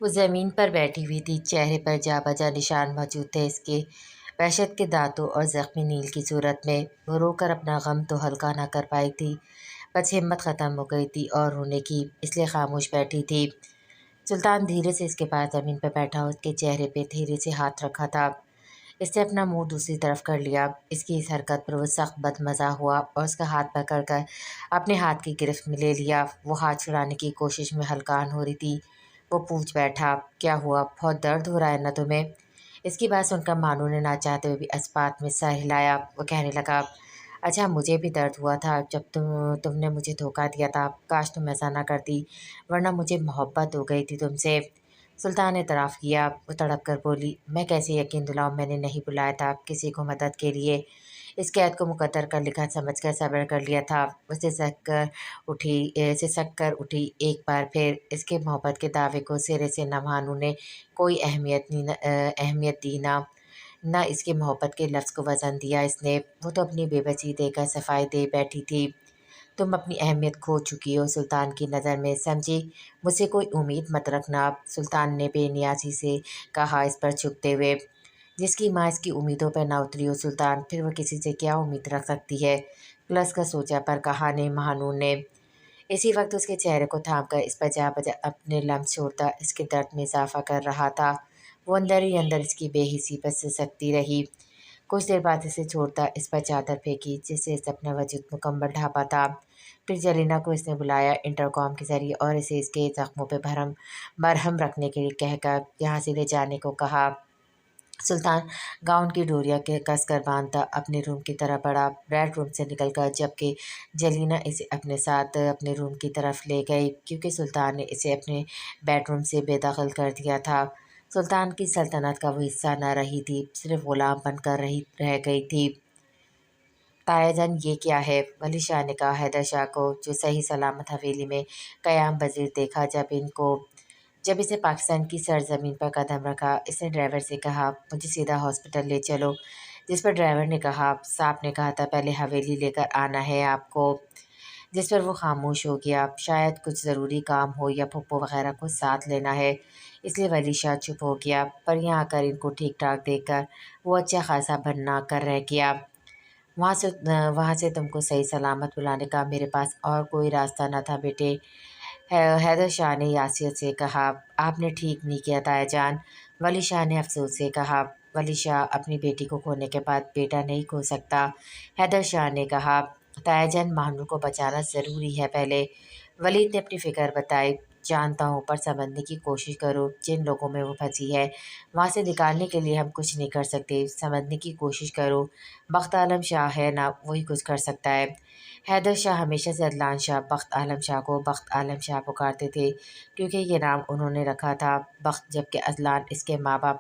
وہ زمین پر بیٹھی ہوئی تھی، چہرے پر جا بجا نشان موجود تھے اس کے وحشت کے دانتوں اور زخمی نیل کی صورت میں۔ وہ رو کر اپنا غم تو ہلکا نہ کر پائی تھی، بس ہمت ختم ہو گئی تھی اور رونے کی، اس لیے خاموش بیٹھی تھی۔ سلطان دھیرے سے اس کے پاس زمین پر بیٹھا، اس کے چہرے پہ دھیرے سے ہاتھ رکھا تھا۔ اس نے اپنا منہ دوسری طرف کر لیا۔ اس کی اس حرکت پر وہ سخت بدمزہ ہوا اور اس کا ہاتھ پکڑ کر اپنے ہاتھ کی گرفت میں لے لیا۔ وہ ہاتھ چھڑانے کی کوشش میں ہلکان ہو رہی تھی۔ وہ پوچھ بیٹھا، کیا ہوا؟ بہت درد ہو رہا ہے نا تمہیں؟ اس کی بات سن کر مانو نے نہ چاہتے ہوئے بھی اسپات میں سر ہلایا۔ وہ کہنے لگا، اچھا مجھے بھی درد ہوا تھا جب تم نے مجھے دھوکہ دیا تھا۔ کاش تم ایسا نہ کرتی، ورنہ مجھے محبت ہو گئی تھی تم سے۔ سلطان نے اعتراف کیا۔ وہ تڑپ کر بولی، میں کیسے یقین دلاؤں؟ میں نے نہیں بلایا تھا کسی کو مدد کے لیے، اس قید کو مقدر کا لکھا سمجھ کر صبر کر لیا تھا۔ وہ سسک کر اٹھی ایک بار پھر۔ اس کے محبت کے دعوے کو سرے سے نہ مانو نے کوئی اہمیت دی، نہ اس کے محبت کے لفظ کو وزن دیا اس نے۔ وہ تو اپنی بے بسی دے کر صفائی دے بیٹھی تھی۔ تم اپنی اہمیت کھو چکی ہو سلطان کی نظر میں، سمجھی؟ مجھ سے کوئی امید مت رکھنا، سلطان نے بے نیازی سے کہا اس پر جھکتے ہوئے۔ جس کی ماں اس کی امیدوں پر نہ اتری ہو سلطان، پھر وہ کسی سے کیا امید رکھ سکتی ہے؟ کلس کا سوچا پر کہا نہیں مہانور نے۔ اسی وقت اس کے چہرے کو تھام کر اس پر جا بجا اپنے لمس چھوڑتا اس کے درد میں اضافہ کر رہا تھا۔ وہ اندر ہی اندر اس کی بے حسی پر سسکتی رہی۔ کچھ دیر بعد اسے چھوڑتا اس پر چادر پھینکی جس سے اس اپنا وجود مکمل ڈھانپا تھا۔ پھر جلینا کو اس نے بلایا انٹرکام کے ذریعے اور اسے اس کے زخموں پہ مرہم رکھنے کے لیے کہہ کر یہاں سے لے جانے کو کہا۔ سلطان گاؤن کی ڈوریاں کس کر باندھتا اپنے روم کی طرف بڑھا، بیڈ روم سے نکل کر، جبکہ جلینا اسے اپنے ساتھ اپنے روم کی طرف لے گئی کیونکہ سلطان نے اسے اپنے بیڈ روم سے بے دخل کر دیا تھا۔ سلطان کی سلطنت کا وہ حصہ نہ رہی تھی، صرف غلام بن کر رہ گئی تھی۔ تایا جان یہ کیا ہے؟ ولی شاہ نے کہا حیدر شاہ کو، جو صحیح سلامت حویلی میں قیام پذیر دیکھا۔ جب اسے پاکستان کی سرزمین پر قدم رکھا، اس نے ڈرائیور سے کہا، مجھے سیدھا ہاسپٹل لے چلو، جس پر ڈرائیور نے کہا، صاحب نے کہا تھا پہلے حویلی لے کر آنا ہے آپ کو، جس پر وہ خاموش ہو گیا۔ شاید کچھ ضروری کام ہو یا پھپھو وغیرہ کو ساتھ لینا ہے، اس لیے ولی شاہ چپ ہو گیا، پر یہاں آ کر ان کو ٹھیک ٹھاک دیکھ کر وہ اچھا خاصا بھنا کر رہ گیا۔ وہاں سے تم کو صحیح سلامت بلانے کا میرے پاس اور کوئی راستہ نہ تھا بیٹے، حیدر شاہ نے یاسیت سے کہا۔ آپ نے ٹھیک نہیں کیا تایا جان، ولی شاہ نے افسوس سے کہا۔ ولی شاہ اپنی بیٹی کو کھونے کے بعد بیٹا نہیں کھو سکتا، حیدر شاہ نے کہا۔ تایا جان مہانور کو بچانا ضروری ہے پہلے، ولید نے اپنی فکر بتائی۔ جانتا ہوں، پر سمجھنے کی کوشش کرو، جن لوگوں میں وہ پھنسی ہے وہاں سے نکالنے کے لیے ہم کچھ نہیں کر سکتے، سمجھنے کی کوشش کرو۔ بخت عالم شاہ ہے نا، وہی کچھ کر سکتا ہے۔ حیدر شاہ ہمیشہ سے عدنان شاہ بخت عالم شاہ کو بخت عالم شاہ پکارتے تھے کیونکہ یہ نام انہوں نے رکھا تھا بخت، جبکہ عدنان اس کے ماں باپ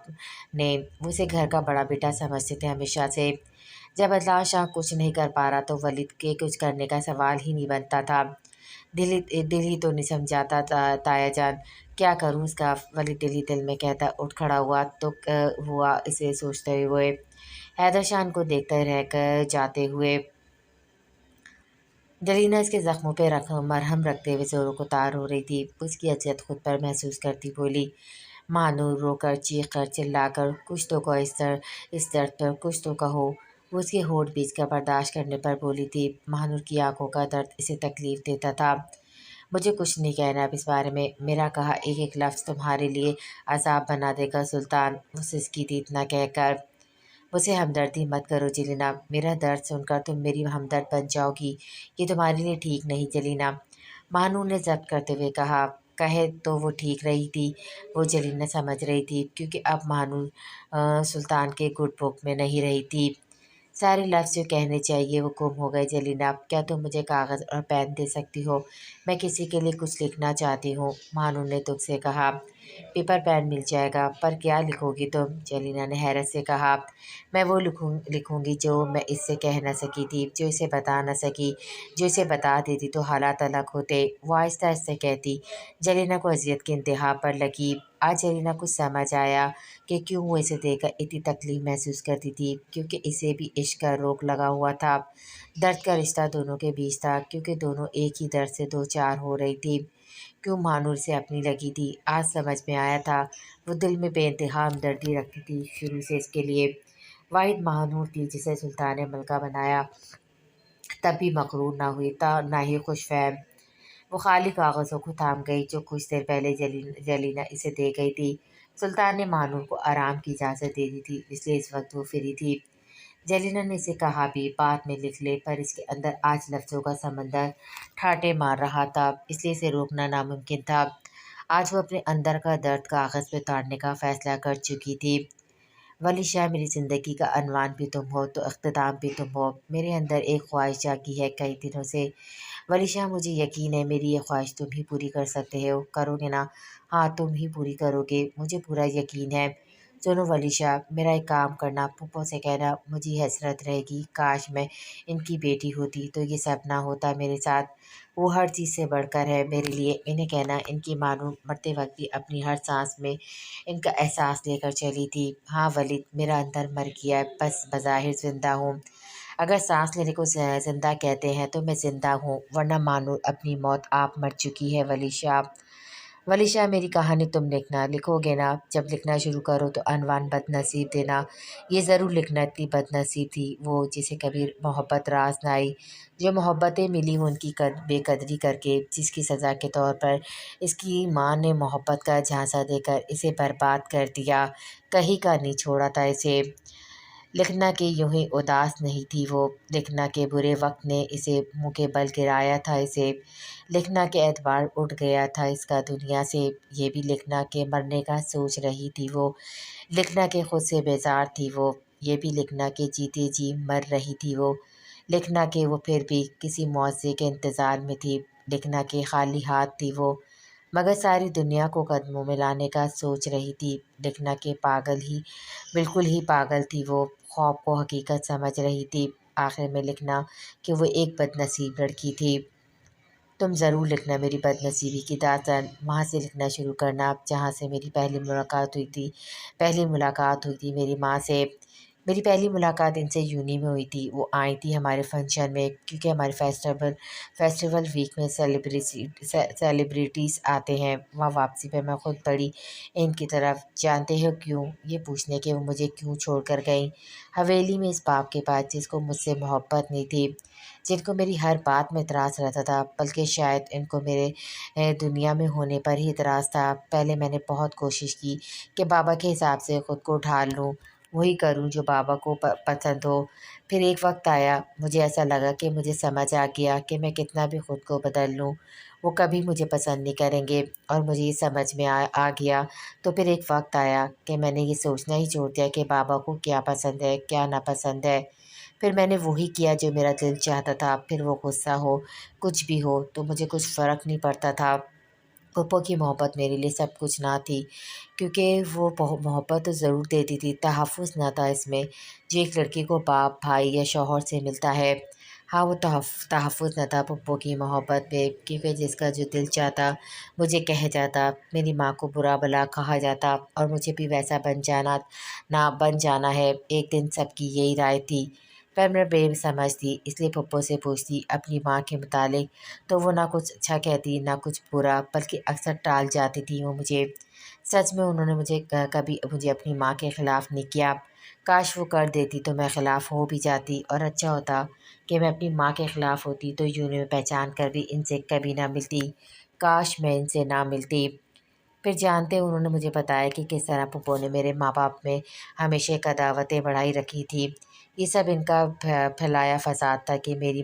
نے وہ اسے گھر کا بڑا بیٹا سمجھتے تھے ہمیشہ سے۔ جب عدنان شاہ کچھ نہیں کر پا رہا تو ولید کے کچھ کرنے کا سوال ہی نہیں بنتا تھا۔ دل ہی تو نہیں سمجھاتا تایا جان، کیا کروں اس کا؟ ولید دل ہی دل میں کہتا اٹھ کھڑا ہوا اسے سوچتے ہوئے، حیدر شاہ کو دیکھتے رہ کر جاتے ہوئے۔ جلینا اس کے زخموں پہ مرہم رکھتے ہوئے زوروں کو تار ہو رہی تھی۔ اس کی اذیت خود پر محسوس کرتی بولی، مانو رو کر چیخ کر چلا کر کچھ تو کہو اس درد پر، کچھ تو کہو۔ وہ اس کے ہونٹ بیچ کر برداشت کرنے پر بولی تھی۔ مانور کی آنکھوں کا درد اسے تکلیف دیتا تھا۔ مجھے کچھ نہیں کہنا اب اس بارے میں، میرا کہا ایک ایک لفظ تمہارے لیے عذاب بنا دے گا سلطان، وہ سسکی تھی اتنا کہہ کر۔ مجھ سے ہمدردی مت کرو جلینا، میرا درد سن کر تم میری ہمدرد بن جاؤ گی، یہ تمہارے لیے ٹھیک نہیں جلینا، مانور نے ضبط کرتے ہوئے کہا۔ کہے تو وہ ٹھیک رہی تھی، وہ جلینا سمجھ رہی تھی، کیونکہ اب مانور سلطان کے گڈ بک میں نہیں رہی تھی۔ سارے لفظ جو کہنے چاہیے وہ گم ہو گئے جلینا، کیا تم مجھے کاغذ اور پین دے سکتی ہو؟ میں کسی کے لیے کچھ لکھنا چاہتی ہوں، مانور نے دکھ سے کہا۔ پیپر پین مل جائے گا، پر کیا لکھو گی تم؟ جلینا نے حیرت سے کہا۔ میں وہ لکھوں گی جو میں اس سے کہہ نہ سکی تھی، جو اسے بتا نہ سکی، جو اسے بتا دیتی تو حالات الگ ہوتے، وہ آہستہ آہستہ کہتی۔ جلینا کو اذیت کی انتہا پر لگی۔ آج جلینا کو سمجھ آیا کہ کیوں وہ اسے دیکھ کر اتنی تکلیف محسوس کرتی تھی، کیونکہ اسے بھی عشق کا روگ لگا ہوا تھا۔ درد کا رشتہ دونوں کے بیچ تھا، کیونکہ دونوں ایک ہی درد سے دو چار ہو رہی تھی۔ کیوں مانور سے اپنی لگی تھی۔ آج سمجھ میں آیا تھا، وہ دل میں بے انتہا ہمدردی رکھتی تھی، شروع سے اس کے لیے واحد مہنور تھی جسے سلطان ملکہ بنایا، تب بھی مغرور نہ ہوئی نہ ہی خوش فہم۔ وہ خالی کاغذوں کو تھام گئی جو کچھ دیر پہلے جلینا اسے دے گئی تھی۔ سلطان نے مانور کو آرام کی اجازت دے دی تھی، اس لیے اس وقت وہ فری تھی۔ جلینا نے اسے کہا بھی بعد میں لکھ لے، پر اس کے اندر آج لفظوں کا سمندر ٹھاٹھے مار رہا تھا، اس لیے اسے روکنا ناممکن تھا۔ آج وہ اپنے اندر کا درد کاغذ پہ اتارنے کا فیصلہ کر چکی تھی۔ ولی شاہ، میری زندگی کا عنوان بھی تم ہو تو اختتام بھی تم ہو۔ میرے اندر ایک خواہش جاگی ہے کئی دنوں سے، ولی شاہ مجھے یقین ہے میری یہ خواہش تم ہی پوری کر سکتے ہو، کرو گے نا؟ ہاں تم ہی پوری کرو گے، مجھے پورا یقین ہے۔ سنو ولی شاہ، میرا ایک کام کرنا، پھپھو سے کہنا مجھے حسرت رہے گی، کاش میں ان کی بیٹی ہوتی تو یہ سب نہ ہوتا میرے ساتھ، وہ ہر چیز سے بڑھ کر ہے میرے لیے۔ انہیں کہنا ان کی مانو مرتے وقت بھی اپنی ہر سانس میں ان کا احساس لے کر چلی تھی۔ ہاں ولید، میرا اندر مر گیا ہے، بس بظاہر زندہ ہوں۔ اگر سانس لینے کو زندہ کہتے ہیں تو میں زندہ ہوں، ورنہ مانو اپنی موت آپ مر چکی ہے ولی شاہ۔ ولی شاہ، میری کہانی تم لکھنا، لکھو گے نا؟ جب لکھنا شروع کرو تو عنوان بد نصیب دینا، یہ ضرور لکھنا اتنی بد نصیب تھی وہ جسے کبھی محبت راز نہ آئی، جو محبتیں ملی وہ ان کی بے قدری کر کے، جس کی سزا کے طور پر اس کی ماں نے محبت کا جھانسا دے کر اسے برباد کر دیا، کہیں کا نہیں چھوڑا تھا اسے۔ لکھنا کہ یوں ہی اداس نہیں تھی وہ، لکھنا کہ برے وقت نے اسے منہ کے بل گرایا تھا اسے، لکھنا کہ اعتبار اٹھ گیا تھا اس کا دنیا سے، یہ بھی لکھنا کہ مرنے کا سوچ رہی تھی وہ، لکھنا کہ خود سے بیزار تھی وہ، یہ بھی لکھنا کہ جیتے جی مر رہی تھی وہ، لکھنا کہ وہ پھر بھی کسی معاوضے کے انتظار میں تھی، لکھنا کہ خالی ہاتھ تھی وہ مگر ساری دنیا کو قدموں میں لانے کا سوچ رہی تھی، لکھنا کہ پاگل ہی، بالکل ہی پاگل تھی وہ، خواب کو حقیقت سمجھ رہی تھی۔ آخر میں لکھنا کہ وہ ایک بد نصیب لڑکی تھی۔ تم ضرور لکھنا میری بد نصیبی کی داستان، وہاں سے لکھنا شروع کرنا جہاں سے میری پہلی ملاقات ہوئی تھی۔ پہلی ملاقات ہوئی تھی میری ماں سے، میری پہلی ملاقات ان سے یونی میں ہوئی تھی۔ وہ آئی تھی ہمارے فنکشن میں، کیونکہ ہمارے فیسٹیول ویک میں سیلیبریٹیز آتے ہیں، وہاں واپسی پہ میں خود بڑی ان کی طرف، جانتے ہو کیوں؟ یہ پوچھنے کہ وہ مجھے کیوں چھوڑ کر گئیں حویلی میں اس باپ کے پاس جس کو مجھ سے محبت نہیں تھی، جن کو میری ہر بات میں اعتراض رہتا تھا، بلکہ شاید ان کو میرے دنیا میں ہونے پر ہی اعتراض تھا۔ پہلے میں نے بہت کوشش کی کہ بابا کے حساب سے خود کو ڈھال لوں، وہی کروں جو بابا کو پسند ہو، پھر ایک وقت آیا مجھے ایسا لگا کہ مجھے سمجھ آ گیا کہ میں کتنا بھی خود کو بدل لوں وہ کبھی مجھے پسند نہیں کریں گے، اور مجھے یہ سمجھ میں آ گیا تو پھر ایک وقت آیا کہ میں نے یہ سوچنا ہی چھوڑ دیا کہ بابا کو کیا پسند ہے کیا ناپسند ہے، پھر میں نے وہی کیا جو میرا دل چاہتا تھا، پھر وہ غصہ ہو کچھ بھی ہو تو مجھے کچھ فرق نہیں پڑتا تھا۔ پھپھو کی محبت میرے لیے سب کچھ نہ تھی، کیونکہ وہ محبت تو ضرور دیتی تھی، تحفظ نہ تھا اس میں، جو ایک لڑکی کو باپ بھائی یا شوہر سے ملتا ہے۔ ہاں وہ تحفظ نہ تھا پھپھو کی محبت میں، کیونکہ جس کا جو دل چاہتا مجھے کہہ جاتا، میری ماں کو برا بھلا کہا جاتا اور مجھے بھی ویسا بن جانا ہے ایک دن، سب کی یہی رائے تھی، پر میں بے سمجھ تھی، اس لیے پھپھو سے پوچھتی اپنی ماں کے متعلق تو وہ نہ کچھ اچھا کہتی نہ کچھ برا، بلکہ اکثر ٹال جاتی تھی وہ مجھے۔ سچ میں انہوں نے کبھی مجھے اپنی ماں کے خلاف نہیں کیا، کاش وہ کر دیتی تو میں خلاف ہو بھی جاتی، اور اچھا ہوتا کہ میں اپنی ماں کے خلاف ہوتی تو یوں میں پہچان کر بھی ان سے کبھی نہ ملتی، کاش میں ان سے نہ ملتی۔ پھر جانتے انہوں نے مجھے بتایا کہ کس طرح پھپھو نے میرے ماں باپ میں ہمیشہ ایک عداوتیں بڑھائی رکھی تھی، یہ سب ان کا پھیلایا فساد تھا کہ میرے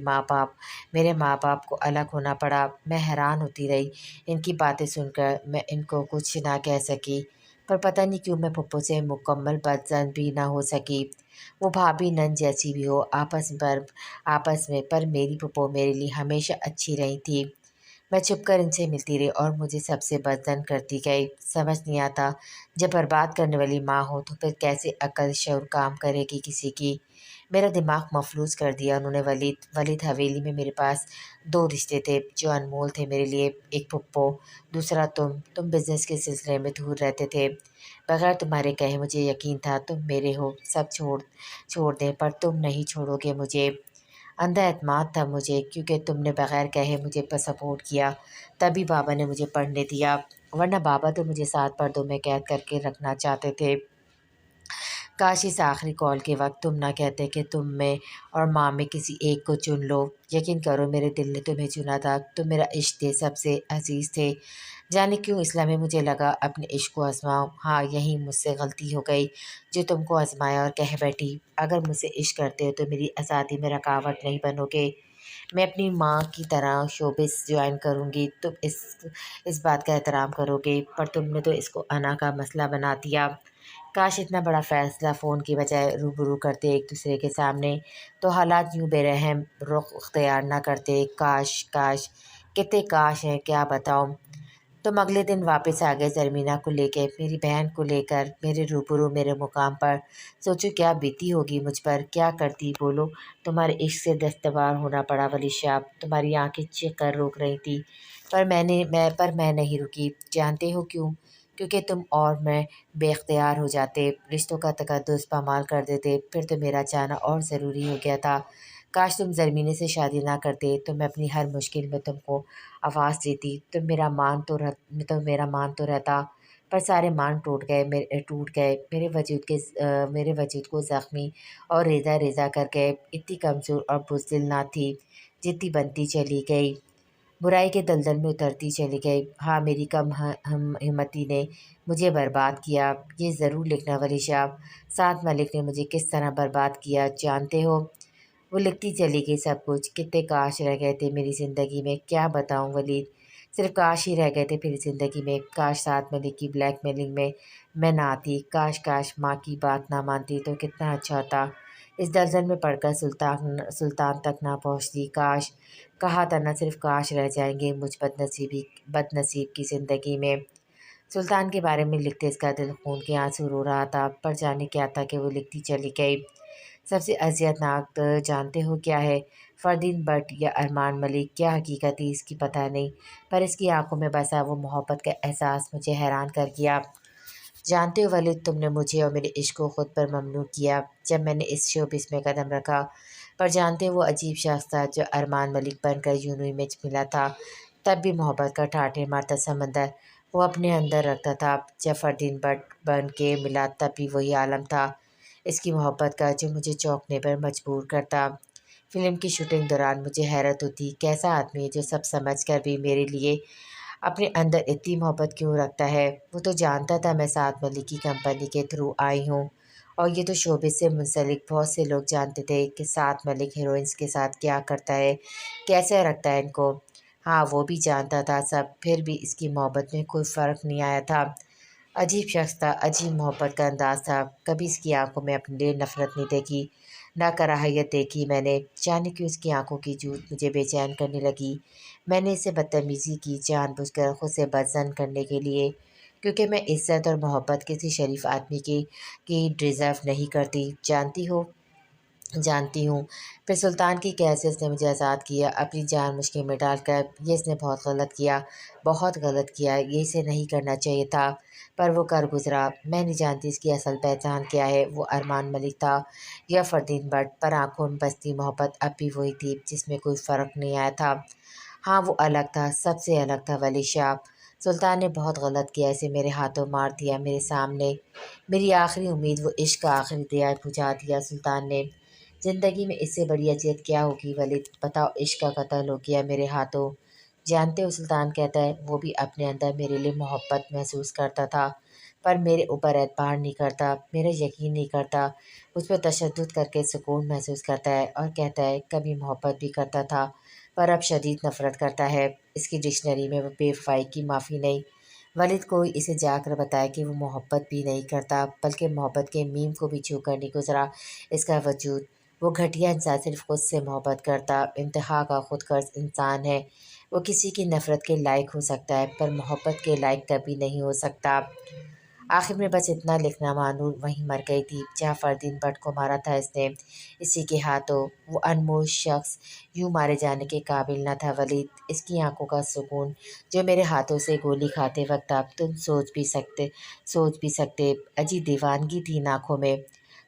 ماں باپ کو الگ ہونا پڑا۔ میں حیران ہوتی رہی ان کی باتیں سن کر، میں ان کو کچھ نہ کہہ سکی، پر پتہ نہیں کیوں میں پھپھو سے مکمل بدظن بھی نہ ہو سکی، وہ بھابھی نند جیسی بھی ہو آپس میں، پر میری پھپھو میرے لیے ہمیشہ اچھی رہی تھی۔ میں چھپ کر ان سے ملتی رہی اور مجھے سب سے بدظن کرتی گئی، سمجھ نہیں آتا جب برباد کرنے والی ماں ہو تو پھر کیسے عقل شعور کام کرے گی کسی کی۔ میرا دماغ مفلوج کر دیا انہوں نے۔ ولید، حویلی میں میرے پاس 2 رشتے تھے جو انمول تھے میرے لیے، ایک پھپھو، دوسرا تم بزنس کے سلسلے میں دور رہتے تھے، بغیر تمہارے کہے مجھے یقین تھا تم میرے ہو، سب چھوڑ دیں، پر تم نہیں چھوڑو گے مجھے۔ اندھا اعتماد تھا مجھے، کیونکہ تم نے بغیر کہے مجھے سپورٹ کیا، تبھی بابا نے مجھے پڑھنے دیا، ورنہ بابا تو مجھے 7 پردوں میں قید کر کے رکھنا چاہتے تھے۔ کاش اس آخری کال کے وقت تم نہ کہتے کہ تم میں اور ماں میں کسی ایک کو چن لو۔ یقین کرو میرے دل نے تمہیں چنا تھا، تم میرا عشق تھے، سب سے عزیز تھے۔ جانے کیوں اس لمحے مجھے لگا اپنے عشق کو آزماؤں۔ ہاں یہی مجھ سے غلطی ہو گئی جو تم کو آزمایا اور کہہ بیٹھی اگر مجھ سے عشق کرتے ہو تو میری آزادی میں رکاوٹ نہیں بنو گے، میں اپنی ماں کی طرح شوبز جوائن کروں گی، تم اس بات کا احترام کرو گے، پر تم نے تو اس کو انا کا مسئلہ بنا دیا۔ کاش اتنا بڑا فیصلہ فون کی بجائے روبرو کرتے ایک دوسرے کے سامنے، تو حالات یوں بے رحم رخ اختیار نہ کرتے۔ کاش کاش کتنے کاش ہیں، کیا بتاؤں۔ تم اگلے دن واپس آ گئے زرمینہ کو لے کے، میری بہن کو لے کر، میرے روبرو میرے مقام پر۔ سوچو کیا بیتی ہوگی مجھ پر، کیا کرتی بولو۔ تمہارے عشق سے دستبار ہونا پڑا ولی شاہ، تمہاری آنکھیں چیخ کر روک رہی تھی، پر میں نہیں رکی۔ جانتے ہو کیوں؟ کیونکہ تم اور میں بے اختیار ہو جاتے، رشتوں کا تقدس پامال کر دیتے، پھر تو میرا جانا اور ضروری ہو گیا تھا۔ کاش تم زرمینے سے شادی نہ کرتے، تو میں اپنی ہر مشکل میں تم کو آواز دیتی، تو میرا مان تو رہتا، پر سارے مان ٹوٹ گئے، میرے وجود کو زخمی اور ریزہ ریزہ کر گئے۔ اتنی کمزور اور بزدل نہ تھی جتنی بنتی چلی گئی، برائی کے دلدل میں اترتی چلی گئی۔ ہاں میری کم ہمتی نے مجھے برباد کیا، یہ ضرور لکھنا ولی شاہ، 7 ملک نے مجھے کس طرح برباد کیا جانتے ہو۔ وہ لکھتی چلی گئی سب کچھ، کتنے کاش رہ گئے تھے میری زندگی میں، کیا بتاؤں ولید، صرف کاش ہی رہ گئے تھے میری زندگی میں۔ کاش 7 ملک کی بلیک میلنگ میں نہ آتی، کاش ماں کی بات نہ مانتی تو کتنا اچھا ہوتا، اس دلدل میں پڑھ کر سلطان تک نہ پہنچتی۔ کاش کہا تھا نہ، صرف کاش رہ جائیں گے مجھ بد نصیب کی زندگی میں۔ سلطان کے بارے میں لکھتے اس کا دل خون کے آنسو رو رہا تھا، پر جانے کیا تھا کہ وہ لکھتی چلی گئی۔ سب سے اذیت ناک جانتے ہو کیا ہے؟ فردین بٹ یا ارمان ملک، کیا حقیقت تھی اس کی پتہ نہیں، پر اس کی آنکھوں میں بسا وہ محبت کا احساس مجھے حیران کر گیا۔ جانتے ہو ولید، تم نے مجھے اور میرے عشق کو خود پر ممنوع کیا جب میں نے اس شوبز میں قدم رکھا، پر جانتے ہو وہ عجیب شخص تھا جو ارمان ملک بن کر یونہی میں ملا تھا، تب بھی محبت کا ٹھاٹھے مارتا سمندر وہ اپنے اندر رکھتا تھا، جب فردین بٹ بن کے ملا تب بھی وہی عالم تھا اس کی محبت کا جو مجھے چونکنے پر مجبور کرتا۔ فلم کی شوٹنگ دوران مجھے حیرت ہوتی کیسا آدمی ہے جو سب سمجھ کر بھی میرے لیے اپنے اندر اتنی محبت کیوں رکھتا ہے۔ وہ تو جانتا تھا میں 7 ملک کی کمپنی کے تھرو آئی ہوں، اور یہ تو شوبز سے منسلک بہت سے لوگ جانتے تھے کہ 7 ملک ہیروئنس کے ساتھ کیا کرتا ہے، کیسے رکھتا ہے ان کو۔ ہاں وہ بھی جانتا تھا سب، پھر بھی اس کی محبت میں کوئی فرق نہیں آیا تھا۔ عجیب شخص تھا، عجیب محبت کا انداز تھا، کبھی اس کی آنکھوں میں اپنے لیے نفرت نہیں دیکھی، نہ کراہیت دیکھی میں نے۔ جانے کیوں اس کی آنکھوں کی جوت مجھے بے چین کرنے لگی۔ میں نے اسے بدتمیزی کی جان بوجھ کر خود سے بدظن کرنے کے لیے، کیونکہ میں عزت اور محبت کسی شریف آدمی کی ڈیزرو نہیں کرتی، جانتی ہوں۔ پھر سلطان کی قید سے اس نے مجھے آزاد کیا اپنی جان مشکل میں ڈال کر، یہ اس نے بہت غلط کیا، یہ اسے نہیں کرنا چاہیے تھا، پر وہ کر گزرا۔ میں نہیں جانتی اس کی اصل پہچان کیا ہے، وہ ارمان ملک تھا یا فردین بٹ، پر آنکھوں میں بستی محبت اب بھی وہی تھی جس میں کوئی فرق نہیں آیا تھا۔ ہاں وہ الگ تھا، سب سے الگ تھا ولی شاہ۔ سلطان نے بہت غلط کیا، اسے میرے ہاتھوں مار دیا میرے سامنے، میری آخری امید وہ عشق کا آخری دیا بجھا دیا سلطان نے۔ زندگی میں اس سے بڑی اذیت کیا ہوگی ولید، بتاؤ، عشق کا قتل ہو گیا میرے ہاتھوں۔ جانتے ہو سلطان کہتا ہے وہ بھی اپنے اندر میرے لیے محبت محسوس کرتا تھا، پر میرے اوپر اعتبار نہیں کرتا، میرا یقین نہیں کرتا، مجھ پر تشدد کر کے سکون محسوس کرتا ہے، اور کہتا ہے کبھی محبت بھی کرتا تھا پر اب شدید نفرت کرتا ہے۔ اس کی ڈکشنری میں وہ بے وفائی کی معافی نہیں۔ ولید کوئی اسے جا کر بتائے کہ وہ محبت بھی نہیں کرتا، بلکہ محبت کے میم کو بھی چھو کر نہیں گزرا اس کا وجود۔ وہ گھٹیا انسان صرف خود سے محبت کرتا، انتہا کا خود غرض انسان ہے۔ وہ کسی کی نفرت کے لائق ہو سکتا ہے پر محبت کے لائق کبھی نہیں ہو سکتا۔ آخر میں بس اتنا لکھنا، مانور وہیں مر گئی تھی جہاں فردین بٹ کو مارا تھا اس نے، اسی کے ہاتھوں۔ وہ انمول شخص یوں مارے جانے کے قابل نہ تھا ولید، اس کی آنکھوں کا سکون جو میرے ہاتھوں سے گولی کھاتے وقت اب تم سوچ بھی سکتے، عجیب دیوانگی تھی ان آنکھوں میں۔